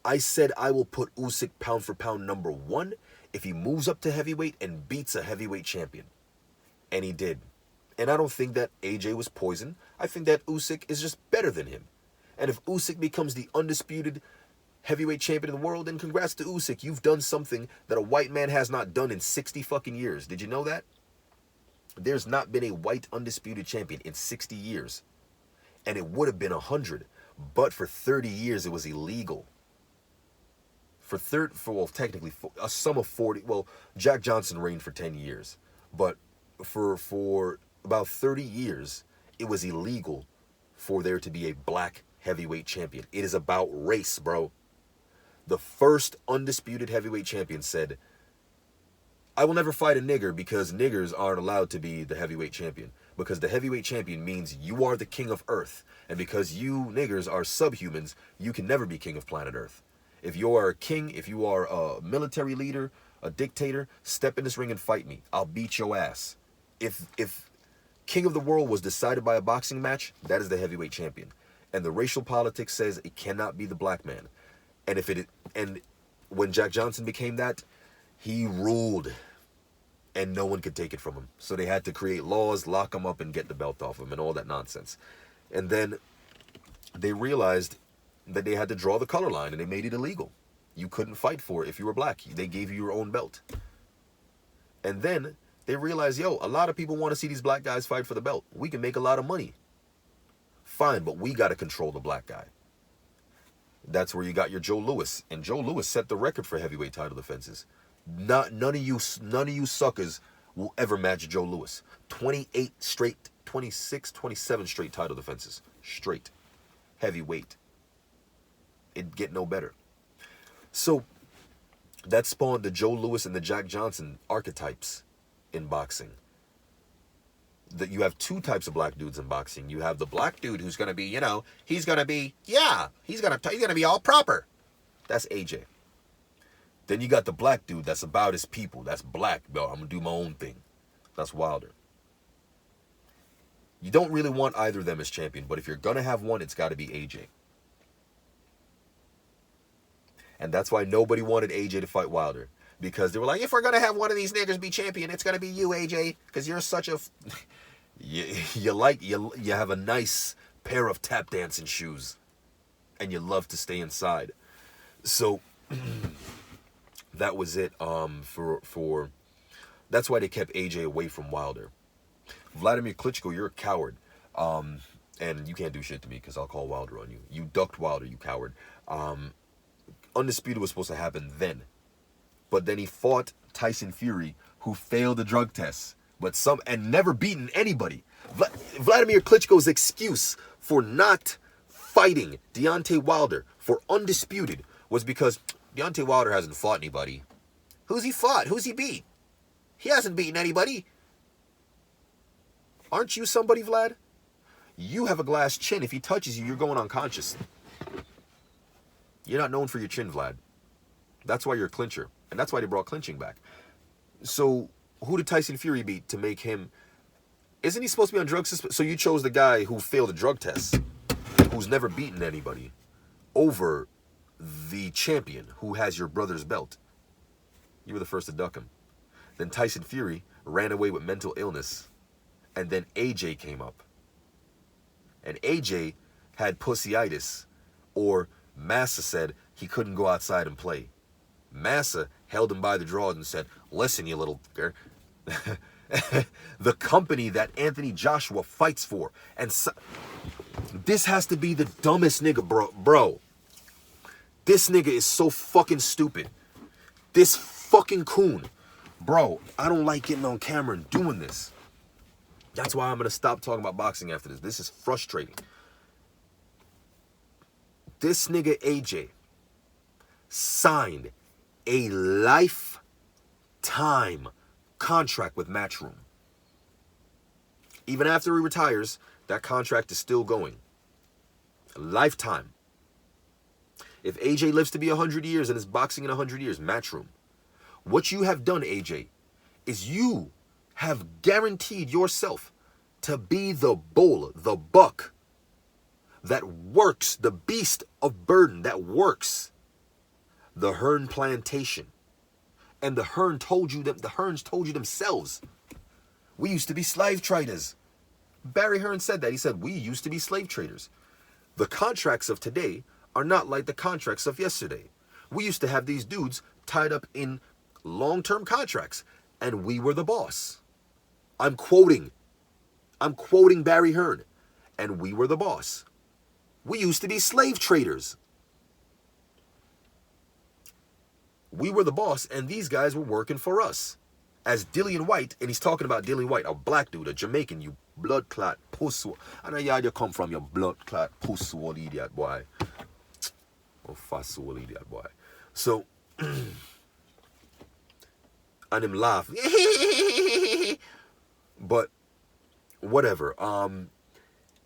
I said I will put Usyk pound for pound number 1 if he moves up to heavyweight and beats a heavyweight champion. And he did. And I don't think that AJ was poisoned. I think that Usyk is just better than him. And if Usyk becomes the undisputed heavyweight champion of the world, then congrats to Usyk. You've done something that a white man has not done in 60 fucking years. Did you know that? There's not been a white undisputed champion in 60 years. And it would have been 100. But for 30 years, it was illegal. Technically, a sum of 40. Well, Jack Johnson reigned for 10 years. But for about 30 years, it was illegal for there to be a black heavyweight champion. It is about race, bro. The first undisputed heavyweight champion said, I will never fight a nigger because niggers aren't allowed to be the heavyweight champion. Because the heavyweight champion means you are the king of Earth. And because you niggers are subhumans, you can never be king of planet Earth. If you are a king, if you are a military leader, a dictator, step in this ring and fight me. I'll beat your ass. If king of the world was decided by a boxing match, that is the heavyweight champion. And the racial politics says it cannot be the black man. And when Jack Johnson became that, he ruled. And no one could take it from him. So they had to create laws, lock him up, and get the belt off him and all that nonsense. And then they realized that they had to draw the color line, and they made it illegal. You couldn't fight for it if you were black. They gave you your own belt. And then they realized, yo, a lot of people want to see these black guys fight for the belt. We can make a lot of money. Fine, but we got to control the black guy. That's where you got your Joe Louis. And Joe Louis set the record for heavyweight title defenses. None of you suckers will ever match Joe Louis. 28 straight, 26, 27 straight title defenses. Straight. Heavyweight. It'd get no better. So that spawned the Joe Louis and the Jack Johnson archetypes in boxing. That you have two types of black dudes in boxing. You have the black dude who's gonna be, he's gonna be all proper. That's AJ. Then you got the black dude that's about his people. That's black, bro. I'm gonna do my own thing. That's Wilder. You don't really want either of them as champion, but if you're gonna have one, it's gotta be AJ. And that's why nobody wanted AJ to fight Wilder. Because they were like, if we're gonna have one of these niggers be champion, it's gonna be you, AJ. Because you're such a... you have a nice pair of tap dancing shoes. And you love to stay inside. So... that was it for that's why they kept AJ away from Wilder. Vladimir Klitschko, you're a coward. And you can't do shit to me because I'll call Wilder on you. You ducked Wilder, you coward. Undisputed was supposed to happen then. But then he fought Tyson Fury, who failed the drug tests, and never beaten anybody. Vladimir Klitschko's excuse for not fighting Deontay Wilder for undisputed was because Deontay Wilder hasn't fought anybody. Who's he fought? Who's he beat? He hasn't beaten anybody. Aren't you somebody, Vlad? You have a glass chin. If he touches you, you're going unconscious. You're not known for your chin, Vlad. That's why you're a clincher. And that's why they brought clinching back. So, who did Tyson Fury beat to make him... Isn't he supposed to be on drug suspension? So you chose the guy who failed a drug test, who's never beaten anybody, over the champion who has your brother's belt. You were the first to duck him. Then Tyson Fury ran away with mental illness. And then AJ came up. And AJ had pussyitis, or Massa said he couldn't go outside and play. Massa held him by the drawers and said, listen, you little... the company that Anthony Joshua fights for. And so, this has to be the dumbest nigga, bro. This nigga is so fucking stupid. This fucking coon. Bro, I don't like getting on camera and doing this. That's why I'm going to stop talking about boxing after this. This is frustrating. This nigga AJ signed a lifetime contract with Matchroom. Even after he retires, that contract is still going. A lifetime. If AJ lives to be 100 years and is boxing in 100 years, Matchroom. What you have done, AJ, is you have guaranteed yourself to be the bull, the buck that works, the beast of burden that works the Hearn plantation. And the Hearns told you themselves, we used to be slave traders. Barry Hearn said that. He said, we used to be slave traders. The contracts of today are not like the contracts of yesterday. We used to have these dudes tied up in long-term contracts, and we were the boss. I'm quoting Barry Hearn, and we were the boss. We used to be slave traders. We were the boss, and these guys were working for us. As Dillian White, and he's talking about Dillian White, a black dude, a Jamaican, you blood clot pussy. I know you come from, your blood clot pussy, idiot boy. Oh, fast idiot boy. So, and him laugh. But whatever.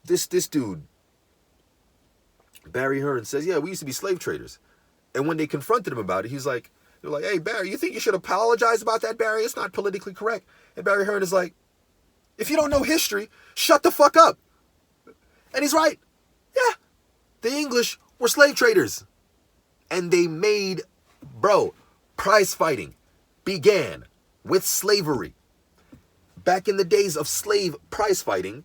This dude, Barry Hearn, says, yeah, we used to be slave traders. And when they confronted him about it, they're like, hey, Barry, you think you should apologize about that, Barry? It's not politically correct. And Barry Hearn is like, if you don't know history, shut the fuck up. And he's right. Yeah, the English were slave traders. And they made, prize fighting began with slavery. Back in the days of slave prize fighting,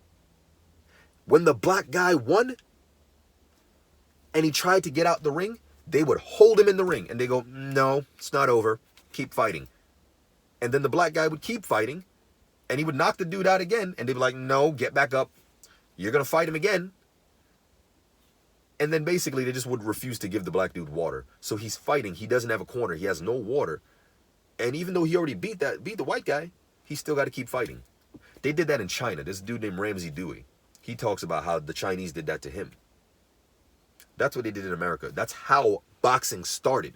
when the black guy won and he tried to get out the ring, they would hold him in the ring and they go, no, it's not over. Keep fighting. And then the black guy would keep fighting and he would knock the dude out again. And they'd be like, no, get back up. You're going to fight him again. And then basically they just would refuse to give the black dude water. So he's fighting. He doesn't have a corner. He has no water. And even though he already beat the white guy, he still got to keep fighting. They did that in China. This dude named Ramsey Dewey. He talks about how the Chinese did that to him. That's what they did in America. That's how boxing started.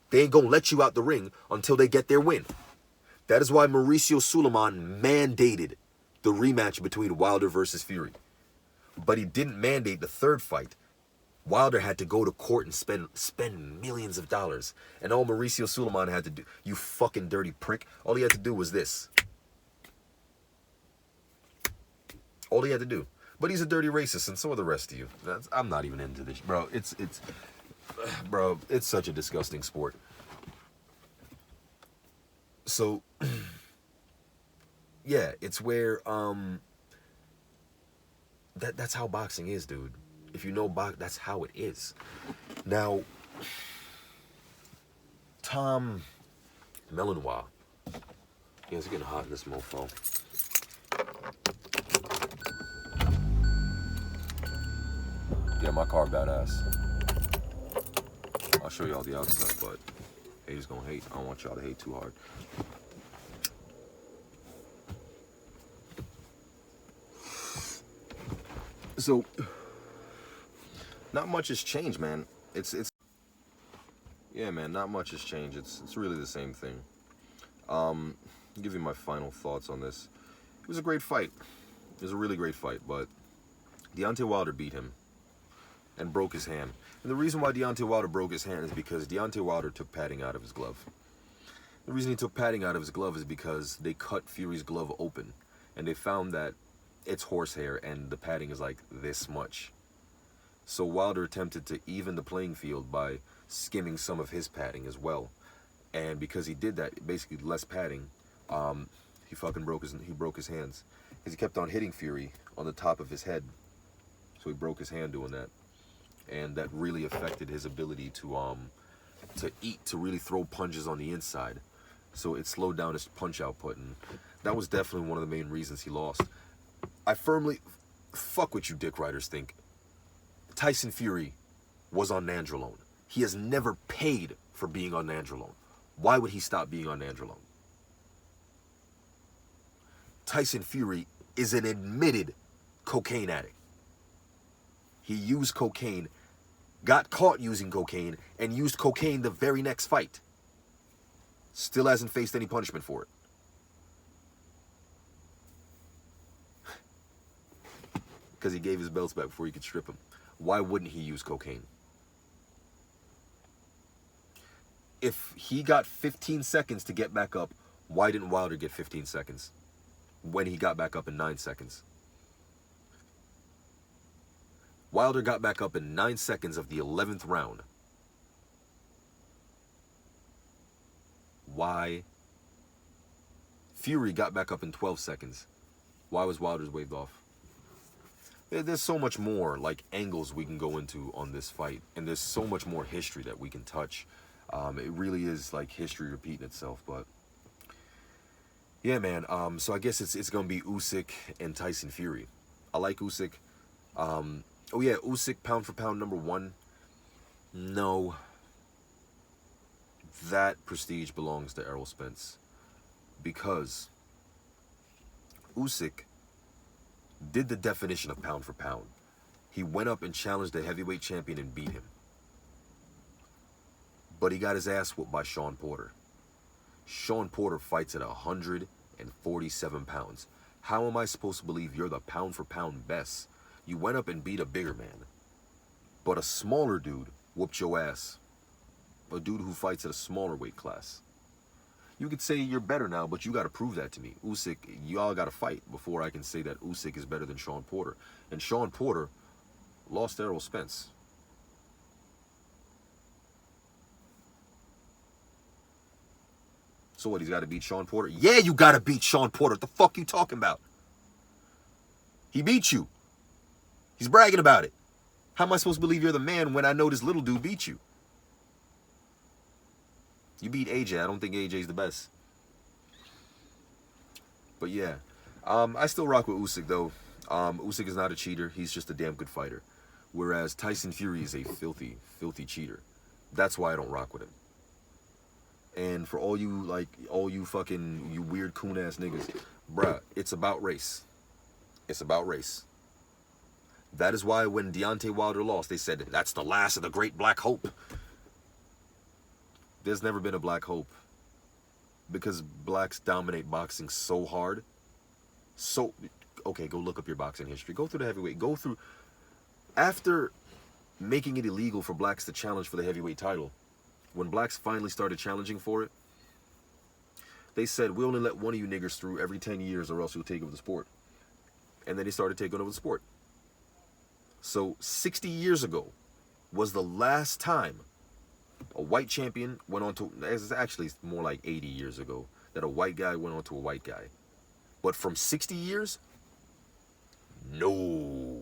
They ain't gonna let you out the ring until they get their win. That is why Mauricio Suleiman mandated the rematch between Wilder versus Fury. But he didn't mandate the third fight. Wilder had to go to court and spend millions of dollars. And all Mauricio Suleiman had to do, you fucking dirty prick, all he had to do was this. All he had to do. But he's a dirty racist, and so are the rest of you. I'm not even into this, bro. It's such a disgusting sport. So, yeah, it's where that's how boxing is, dude. If you know boxing, that's how it is. Now, Tom Melanois. Yeah, it's getting hot in this mofo. Yeah, my car badass. I'll show y'all the outside, but haters gonna hate. I don't want y'all to hate too hard. So, not much has changed, man. Yeah, man, not much has changed. It's really the same thing. I'll give you my final thoughts on this. It was a great fight. It was a really great fight, but Deontay Wilder beat him and broke his hand. And the reason why Deontay Wilder broke his hand is because Deontay Wilder took padding out of his glove. The reason he took padding out of his glove is because they cut Fury's glove open and they found that it's horsehair and the padding is like this much. So Wilder attempted to even the playing field by skimming some of his padding as well. And because he did that, basically less padding, he broke his hands. Because he kept on hitting Fury on the top of his head. So he broke his hand doing that. And that really affected his ability to really throw punches on the inside. So it slowed down his punch output, and that was definitely one of the main reasons he lost. I firmly, fuck what you dick riders think. Tyson Fury was on Nandrolone. He has never paid for being on Nandrolone. Why would he stop being on Nandrolone? Tyson Fury is an admitted cocaine addict. He used cocaine, got caught using cocaine, and used cocaine the very next fight. Still hasn't faced any punishment for it. Because he gave his belts back before he could strip them. Why wouldn't he use cocaine? If he got 15 seconds to get back up, why didn't Wilder get 15 seconds when he got back up in 9 seconds? Wilder got back up in 9 seconds of the 11th round. Why? Fury got back up in 12 seconds. Why was Wilder's waved off? There's so much more like angles we can go into on this fight, and there's so much more history that we can touch. It really is like history repeating itself, but yeah, man. So I guess it's gonna be Usyk and Tyson Fury. I like Usyk. Oh yeah, Usyk pound for pound #1. No, that prestige belongs to Errol Spence, because Usyk did the definition of pound for pound. He went up and challenged the heavyweight champion and beat him. But he got his ass whooped by Sean Porter. Sean Porter fights at 147 pounds. How am I supposed to believe you're the pound for pound best? You went up and beat a bigger man. But a smaller dude whooped your ass. A dude who fights at a smaller weight class. You could say you're better now, but you got to prove that to me. Usyk, y'all got to fight before I can say that Usyk is better than Sean Porter. And Sean Porter lost to Errol Spence. So what, he's got to beat Sean Porter? Yeah, you got to beat Sean Porter. What the fuck you talking about? He beat you. He's bragging about it. How am I supposed to believe you're the man when I know this little dude beat you? You beat AJ. I don't think AJ's the best. But yeah. I still rock with Usyk, though. Usyk is not a cheater. He's just a damn good fighter. Whereas Tyson Fury is a filthy, filthy cheater. That's why I don't rock with him. And for all you weird coon-ass niggas, bruh, it's about race. It's about race. That is why when Deontay Wilder lost, they said, that's the last of the great Black Hope. There's never been a Black Hope. Because blacks dominate boxing so hard. So, okay, go look up your boxing history. Go through the heavyweight. Go through... After making it illegal for blacks to challenge for the heavyweight title, when blacks finally started challenging for it, they said, we only let one of you niggers through every 10 years or else you'll take over the sport. And then they started taking over the sport. So 60 years ago was the last time a white champion went on to, it's actually more like 80 years ago, that a white guy went on to a white guy. But from 60 years, no.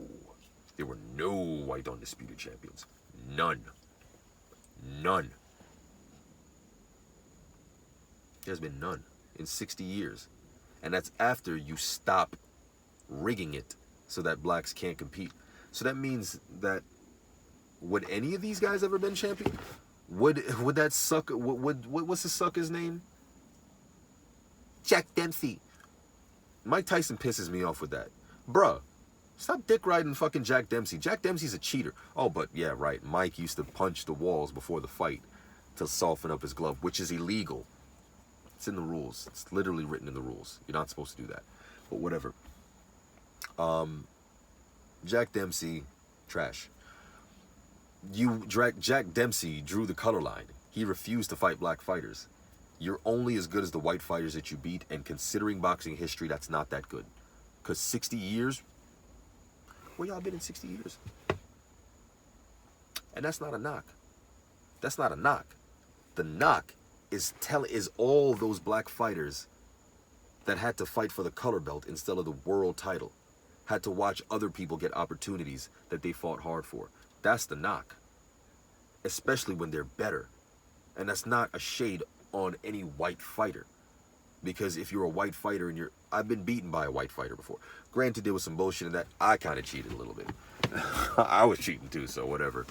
There were no white undisputed champions. None. None. There's been none in 60 years. And that's after you stop rigging it so that blacks can't compete. So that means that, would any of these guys ever been champion? Would that sucker, what's the sucker's name? Jack Dempsey. Mike Tyson pisses me off with that. Bruh, stop dick riding fucking Jack Dempsey. Jack Dempsey's a cheater. Oh, but yeah, right. Mike used to punch the walls before the fight to soften up his glove, which is illegal. It's in the rules. It's literally written in the rules. You're not supposed to do that. But whatever. Jack Dempsey, trash. Jack Dempsey drew the color line. He refused to fight black fighters. You're only as good as the white fighters that you beat, and considering boxing history, that's not that good. Because 60 years, where y'all been in 60 years? And that's not a knock. That's not a knock. The knock is all those black fighters that had to fight for the color belt instead of the world title, had to watch other people get opportunities that they fought hard for. That's the knock. Especially when they're better. And that's not a shade on any white fighter. Because if you're a white fighter and I've been beaten by a white fighter before. Granted, there was some bullshit in that. I kind of cheated a little bit. I was cheating too, so whatever.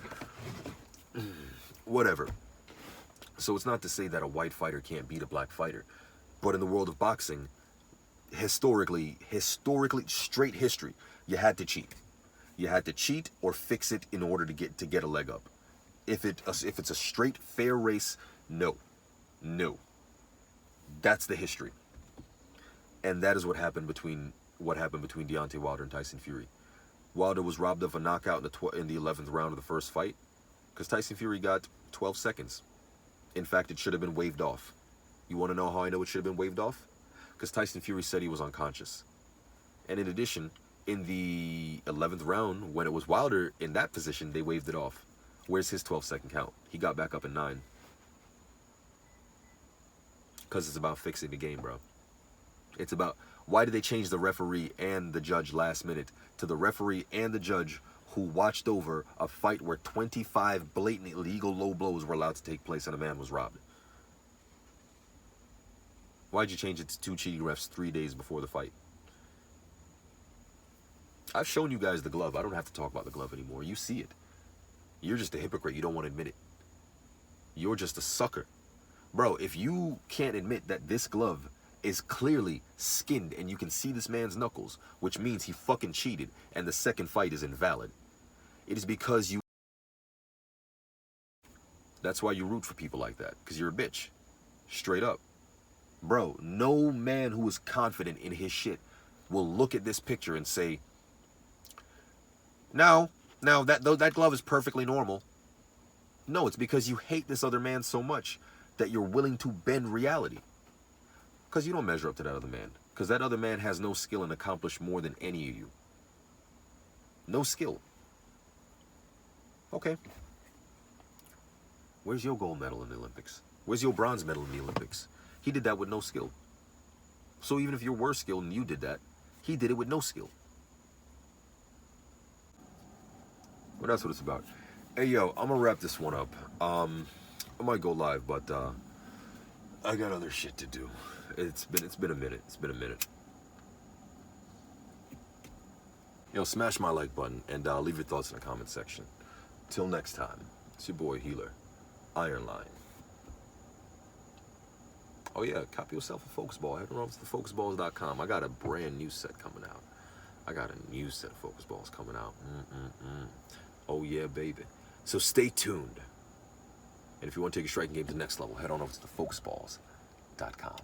Whatever. So it's not to say that a white fighter can't beat a black fighter. But in the world of boxing, historically, straight history, you had to cheat. You had to cheat or fix it in order to get a leg up. If it's a straight, fair race, no. That's the history. And that is what happened between Deontay Wilder and Tyson Fury. Wilder was robbed of a knockout in the 11th round of the first fight because Tyson Fury got 12 seconds. In fact, it should have been waved off. You want to know how I know it should have been waved off? Because Tyson Fury said he was unconscious. And in addition, in the 11th round, when it was Wilder in that position, they waved it off. Where's his 12-second count? He got back up in 9. Because it's about fixing the game, bro. It's about, why did they change the referee and the judge last minute to the referee and the judge who watched over a fight where 25 blatant illegal low blows were allowed to take place and a man was robbed? Why'd you change it to 2 cheating refs 3 days before the fight? I've shown you guys the glove. I don't have to talk about the glove anymore. You see it. You're just a hypocrite. You don't want to admit it. You're just a sucker. Bro, if you can't admit that this glove is clearly skinned and you can see this man's knuckles, which means he fucking cheated and the second fight is invalid, it is because you... That's why you root for people like that, because you're a bitch. Straight up. Bro, no man who is confident in his shit will look at this picture and say, no, that glove is perfectly normal. No, it's because you hate this other man so much that you're willing to bend reality. Because you don't measure up to that other man. Because that other man has no skill and accomplished more than any of you. No skill. Okay. Where's your gold medal in the Olympics? Where's your bronze medal in the Olympics? He did that with no skill. So even if you're worse skilled and you did that, he did it with no skill. Well, that's what it's about. Hey, yo, I'm going to wrap this one up. I might go live, but I got other shit to do. It's been a minute. Yo, smash my like button and leave your thoughts in the comment section. Till next time, it's your boy Healer, Iron Line. Oh yeah, copy yourself a focus ball. Head on over to thefocusballs.com. I got a brand new set coming out. I got a new set of focus balls coming out. Oh yeah, baby. So stay tuned. And if you want to take your striking game to the next level, head on over to thefocusballs.com.